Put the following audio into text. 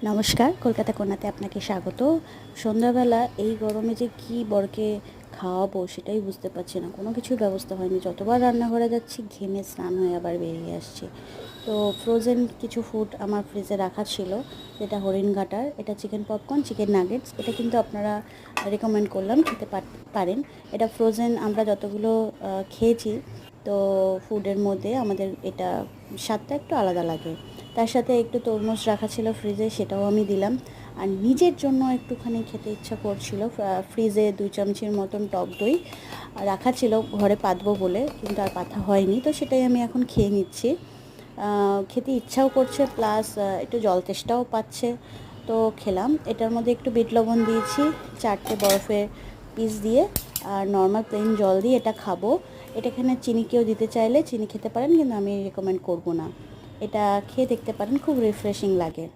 নমস্কার, কলকাতা কোণাতে আপনাকে স্বাগত। সন্ধ্যাবেলা এই গরমে যে কী বরকে খাওয়াবো সেটাই বুঝতে পারছি না, কোনো কিছুর ব্যবস্থা হয়নি। যতবার রান্নাঘরে যাচ্ছি ঘেমে স্নান হয়ে আবার বেরিয়ে আসছি। তো ফ্রোজেন কিছু ফুড আমার ফ্রিজে রাখা ছিল, যেটা হরিণঘাটার, এটা চিকেন পপকর্ন, চিকেন নাগেটস। এটা কিন্তু আপনারা রেকমেন্ড করলাম, খেতে পারেন। এটা ফ্রোজেন আমরা যতগুলো খেয়েছি, তো ফুডের মধ্যে আমাদের এটা স্বাদটা একটু আলাদা লাগে। তার সাথে একটু তরমুজ রাখা ছিল ফ্রিজে, সেটাও আমি দিলাম। আর নিজের জন্য একটুখানি খেতে ইচ্ছা করছিল, ফ্রিজে 2 চামচের মতন টক দই রাখা ছিল ঘরে পাতবো বলে, কিন্তু আর পাতা হয়নি, তো সেটাই আমি এখন খেয়ে নিচ্ছি। খেতে ইচ্ছাও করছে, প্লাস একটু জল তেষ্টাও পাচ্ছে, তো খেলাম। এটার মধ্যে একটু বিট লবণ দিয়েছি, 4টে বরফের পিস দিয়ে, আর নর্মাল প্লেন জল দিয়ে এটা খাবো। এটা এখানে চিনি কেউ দিতে চাইলে চিনি খেতে পারেন, কিন্তু আমি রেকমেন্ড করব না। এটা খেয়ে দেখতে পারেন, খুব রিফ্রেশিং লাগে।